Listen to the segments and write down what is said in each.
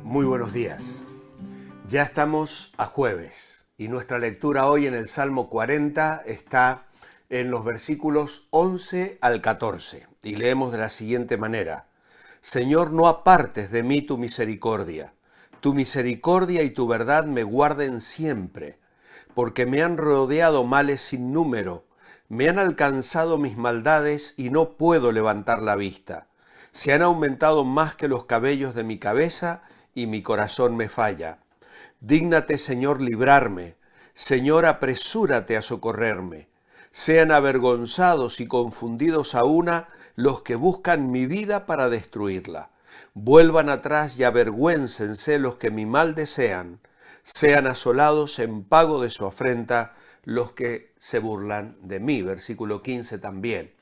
Muy buenos días. Ya estamos a jueves y nuestra lectura hoy en el Salmo 40 está en los versículos 11 al 14 y leemos de la siguiente manera: Señor, no apartes de mí tu misericordia y tu verdad me guarden siempre, porque me han rodeado males sin número, me han alcanzado mis maldades y no puedo levantar la vista. Se han aumentado más que los cabellos de mi cabeza y mi corazón me falla. Dígnate, Señor, librarme. Señor, apresúrate a socorrerme. Sean avergonzados y confundidos a una los que buscan mi vida para destruirla. Vuelvan atrás y avergüéncense los que mi mal desean. Sean asolados en pago de su afrenta los que se burlan de mí. Versículo 15 también.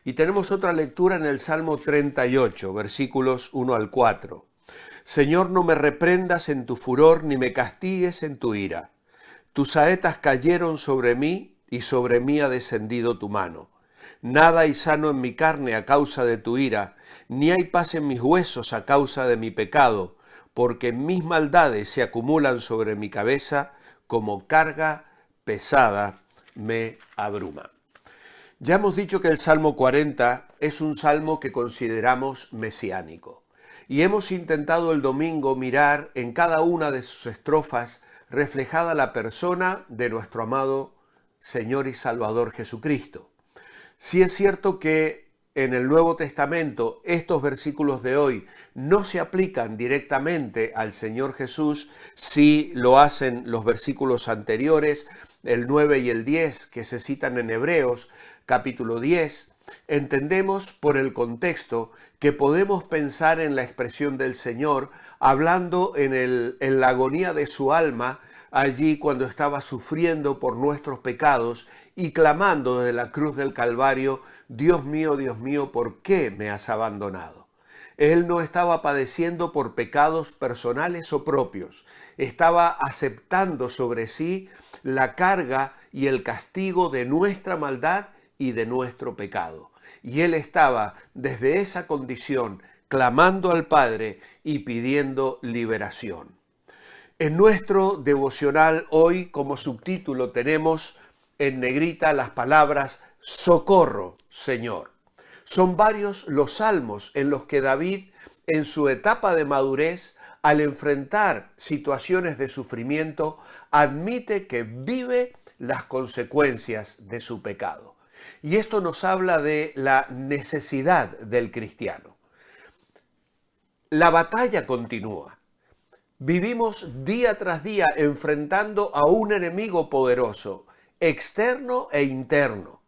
Y tenemos otra lectura en el Salmo 38, versículos 1 al 4. Señor, no me reprendas en tu furor, ni me castigues en tu ira. Tus saetas cayeron sobre mí, y sobre mí ha descendido tu mano. Nada hay sano en mi carne a causa de tu ira, ni hay paz en mis huesos a causa de mi pecado, porque mis maldades se acumulan sobre mi cabeza, como carga pesada me abruma. Ya hemos dicho que el Salmo 40 es un salmo que consideramos mesiánico. Y hemos intentado el domingo mirar en cada una de sus estrofas reflejada la persona de nuestro amado Señor y Salvador Jesucristo. Sí es cierto que en el Nuevo Testamento estos versículos de hoy no se aplican directamente al Señor Jesús, sí lo hacen los versículos anteriores, el 9 y el 10 que se citan en Hebreos, capítulo 10. Entendemos por el contexto que podemos pensar en la expresión del Señor hablando en la agonía de su alma, allí cuando estaba sufriendo por nuestros pecados y clamando desde la cruz del Calvario: Dios mío, ¿por qué me has abandonado? Él no estaba padeciendo por pecados personales o propios, estaba aceptando sobre sí la carga y el castigo de nuestra maldad y de nuestro pecado. Y él estaba desde esa condición clamando al Padre y pidiendo liberación. En nuestro devocional hoy como subtítulo tenemos en negrita las palabras socorro, Señor. Son varios los salmos en los que David, en su etapa de madurez, al enfrentar situaciones de sufrimiento, admite que vive las consecuencias de su pecado. Y esto nos habla de la necesidad del cristiano. La batalla continúa. Vivimos día tras día enfrentando a un enemigo poderoso, externo e interno.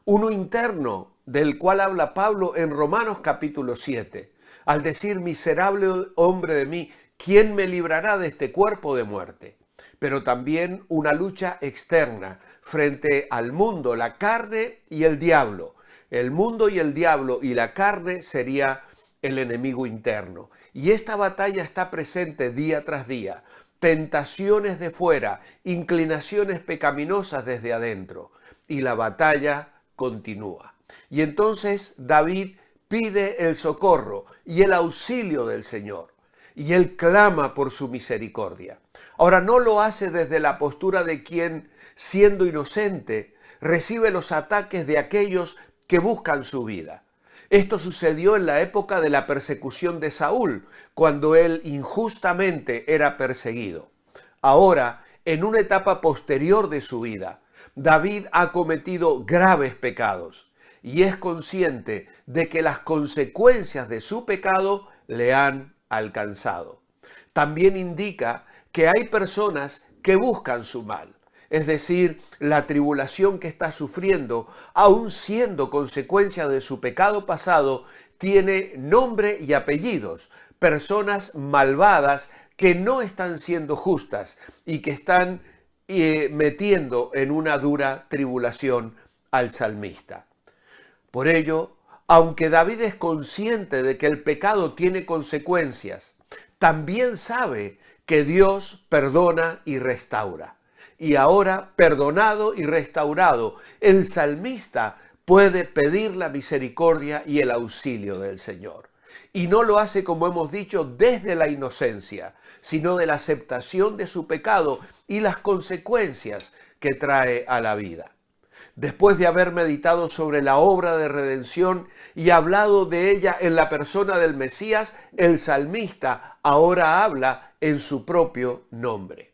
Uno interno del cual habla Pablo en Romanos capítulo 7, al decir: miserable hombre de mí, ¿quién me librará de este cuerpo de muerte? Pero también una lucha externa frente al mundo, la carne y el diablo. El mundo y el diablo y la carne sería el enemigo interno. Y esta batalla está presente día tras día. Tentaciones de fuera, inclinaciones pecaminosas desde adentro. Y la batalla continúa. Y entonces David pide el socorro y el auxilio del Señor. Y él clama por su misericordia. Ahora, no lo hace desde la postura de quien, siendo inocente, recibe los ataques de aquellos que buscan su vida. Esto sucedió en la época de la persecución de Saúl, cuando él injustamente era perseguido. Ahora, en una etapa posterior de su vida, David ha cometido graves pecados y es consciente de que las consecuencias de su pecado le han alcanzado. También indica que hay personas que buscan su mal, es decir, la tribulación que está sufriendo, aun siendo consecuencia de su pecado pasado, tiene nombre y apellidos, personas malvadas que no están siendo justas y que están metiendo en una dura tribulación al salmista. Por ello, aunque David es consciente de que el pecado tiene consecuencias, también sabe que Dios perdona y restaura. Y ahora, perdonado y restaurado, el salmista puede pedir la misericordia y el auxilio del Señor. Y no lo hace, como hemos dicho, desde la inocencia, sino de la aceptación de su pecado y las consecuencias que trae a la vida. Después de haber meditado sobre la obra de redención y hablado de ella en la persona del Mesías, el salmista ahora habla en su propio nombre.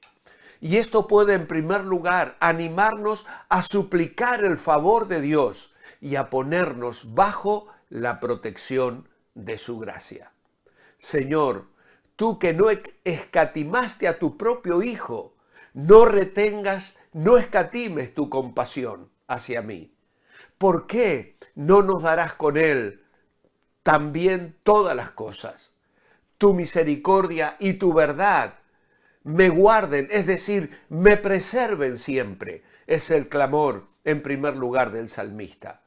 Y esto puede, en primer lugar, animarnos a suplicar el favor de Dios y a ponernos bajo la protección de su gracia. Señor, tú que no escatimaste a tu propio Hijo, no retengas, no escatimes tu compasión hacia mí. ¿Por qué no nos darás con Él también todas las cosas? Tu misericordia y tu verdad me guarden, es decir, me preserven siempre, es el clamor en primer lugar del salmista.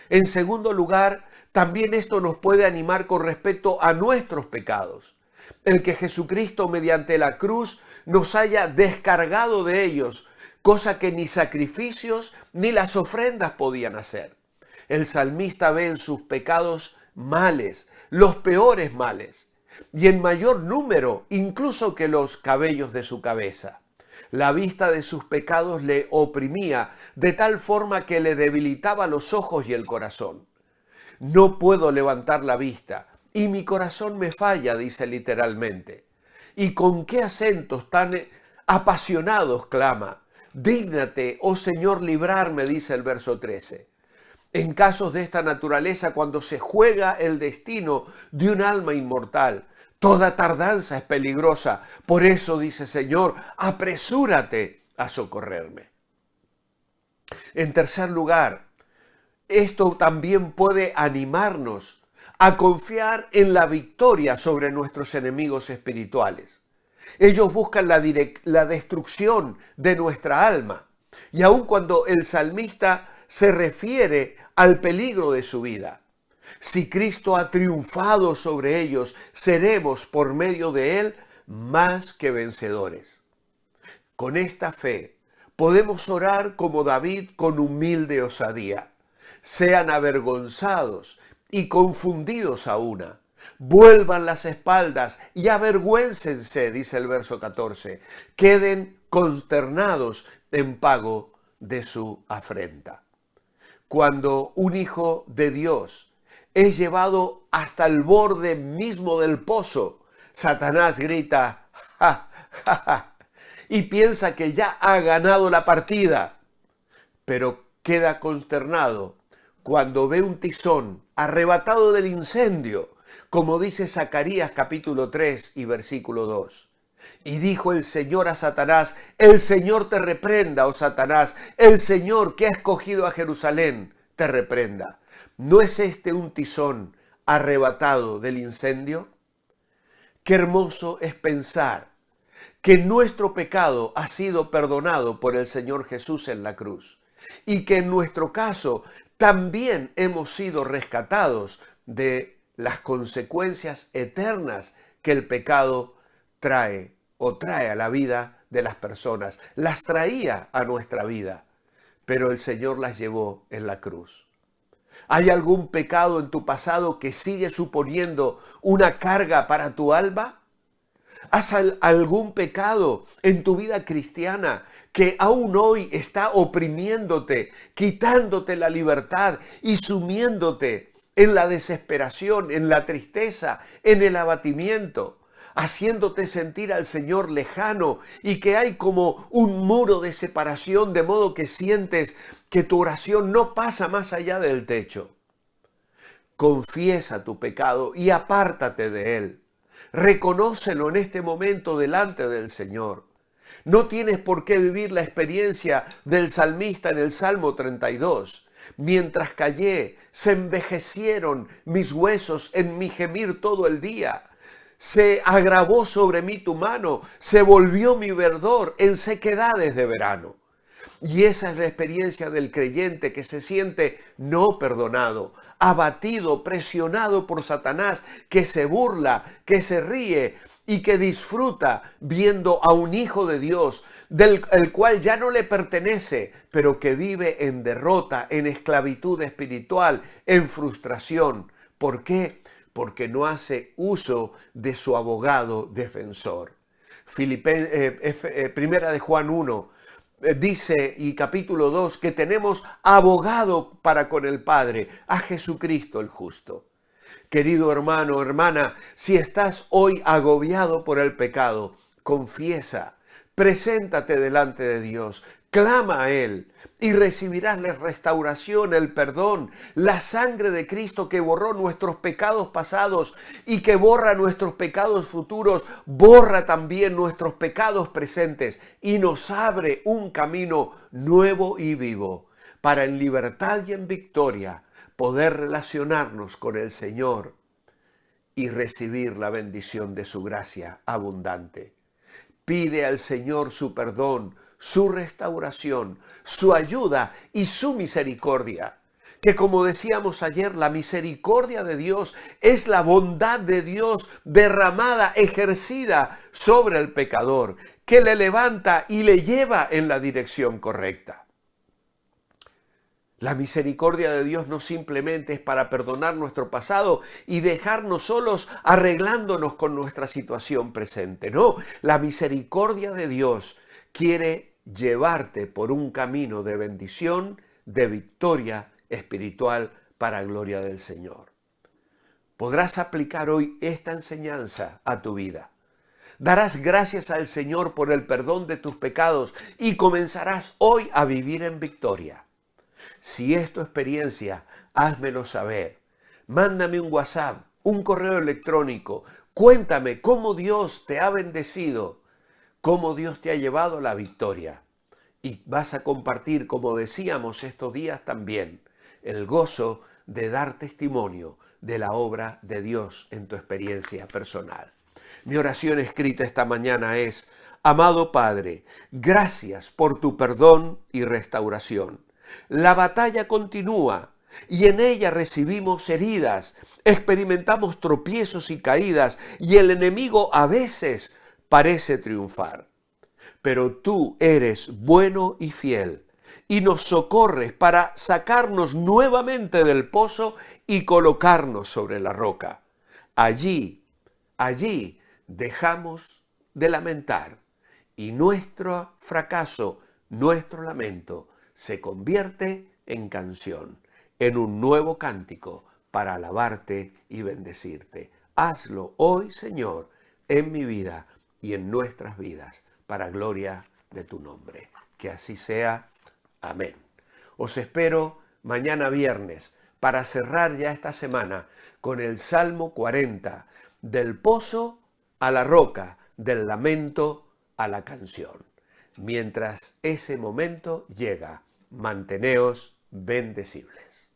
En segundo lugar, también esto nos puede animar con respecto a nuestros pecados. El que Jesucristo mediante la cruz nos haya descargado de ellos, cosa que ni sacrificios ni las ofrendas podían hacer. El salmista ve en sus pecados males, los peores males, y en mayor número incluso que los cabellos de su cabeza. La vista de sus pecados le oprimía de tal forma que le debilitaba los ojos y el corazón. No puedo levantar la vista y mi corazón me falla, dice literalmente. ¿Y con qué acentos tan apasionados clama? Dígnate, oh Señor, librarme, dice el verso 13. En casos de esta naturaleza, cuando se juega el destino de un alma inmortal, toda tardanza es peligrosa. Por eso dice, Señor, apresúrate a socorrerme. En tercer lugar, esto también puede animarnos a confiar en la victoria sobre nuestros enemigos espirituales. Ellos buscan la destrucción de nuestra alma. Y aun cuando el salmista se refiere al peligro de su vida, si Cristo ha triunfado sobre ellos, seremos por medio de Él más que vencedores. Con esta fe podemos orar como David con humilde osadía. Sean avergonzados y confundidos a una. Vuelvan las espaldas y avergüéncense, dice el verso 14. Queden consternados en pago de su afrenta. Cuando un hijo de Dios es llevado hasta el borde mismo del pozo, Satanás grita, ¡ja, ja, ja!, y piensa que ya ha ganado la partida, pero queda consternado cuando ve un tizón arrebatado del incendio, como dice Zacarías capítulo 3 y versículo 2. Y dijo el Señor a Satanás, el Señor te reprenda, oh Satanás, el Señor que ha escogido a Jerusalén te reprenda. ¿No es este un tizón arrebatado del incendio? Qué hermoso es pensar que nuestro pecado ha sido perdonado por el Señor Jesús en la cruz y que en nuestro caso también hemos sido rescatados de las consecuencias eternas que el pecado trae a la vida de las personas. Las traía a nuestra vida, pero el Señor las llevó en la cruz. ¿Hay algún pecado en tu pasado que sigue suponiendo una carga para tu alma? ¿Has algún pecado en tu vida cristiana que aún hoy está oprimiéndote, quitándote la libertad y sumiéndote en la desesperación, en la tristeza, en el abatimiento, haciéndote sentir al Señor lejano y que hay como un muro de separación, de modo que sientes que tu oración no pasa más allá del techo? Confiesa tu pecado y apártate de él. Reconócelo en este momento delante del Señor. No tienes por qué vivir la experiencia del salmista en el Salmo 32. Mientras callé, se envejecieron mis huesos en mi gemir todo el día. Se agravó sobre mí tu mano, se volvió mi verdor en sequedades de verano. Y esa es la experiencia del creyente que se siente no perdonado, abatido, presionado por Satanás, que se burla, que se ríe y que disfruta viendo a un hijo de Dios, el cual ya no le pertenece, pero que vive en derrota, en esclavitud espiritual, en frustración. ¿Por qué? porque no hace uso de su abogado defensor. Primera de Juan 1 dice, y capítulo 2, que tenemos abogado para con el Padre, a Jesucristo el justo. Querido hermano, hermana, si estás hoy agobiado por el pecado, confiesa, preséntate delante de Dios, clama a Él y recibirás la restauración, el perdón, la sangre de Cristo que borró nuestros pecados pasados y que borra nuestros pecados futuros, borra también nuestros pecados presentes y nos abre un camino nuevo y vivo para en libertad y en victoria poder relacionarnos con el Señor y recibir la bendición de su gracia abundante. Pide al Señor su perdón, su restauración, su ayuda y su misericordia. Que como decíamos ayer, la misericordia de Dios es la bondad de Dios derramada, ejercida sobre el pecador, que le levanta y le lleva en la dirección correcta. La misericordia de Dios no simplemente es para perdonar nuestro pasado y dejarnos solos arreglándonos con nuestra situación presente. No, la misericordia de Dios quiere llevarte por un camino de bendición, de victoria espiritual para gloria del Señor. Podrás aplicar hoy esta enseñanza a tu vida. Darás gracias al Señor por el perdón de tus pecados y comenzarás hoy a vivir en victoria. Si es tu experiencia, házmelo saber. Mándame un WhatsApp, un correo electrónico. Cuéntame cómo Dios te ha bendecido, cómo Dios te ha llevado a la victoria. Y vas a compartir, como decíamos estos días también, el gozo de dar testimonio de la obra de Dios en tu experiencia personal. Mi oración escrita esta mañana es: amado Padre, gracias por tu perdón y restauración. La batalla continúa y en ella recibimos heridas, experimentamos tropiezos y caídas y el enemigo a veces parece triunfar. Pero tú eres bueno y fiel y nos socorres para sacarnos nuevamente del pozo y colocarnos sobre la roca. Allí dejamos de lamentar y nuestro fracaso, nuestro lamento, se convierte en canción, en un nuevo cántico para alabarte y bendecirte. Hazlo hoy, Señor, en mi vida y en nuestras vidas, para gloria de tu nombre. Que así sea. Amén. Os espero mañana viernes para cerrar ya esta semana con el Salmo 40, del pozo a la roca, del lamento a la canción. Mientras ese momento llega, manteneos bendecibles.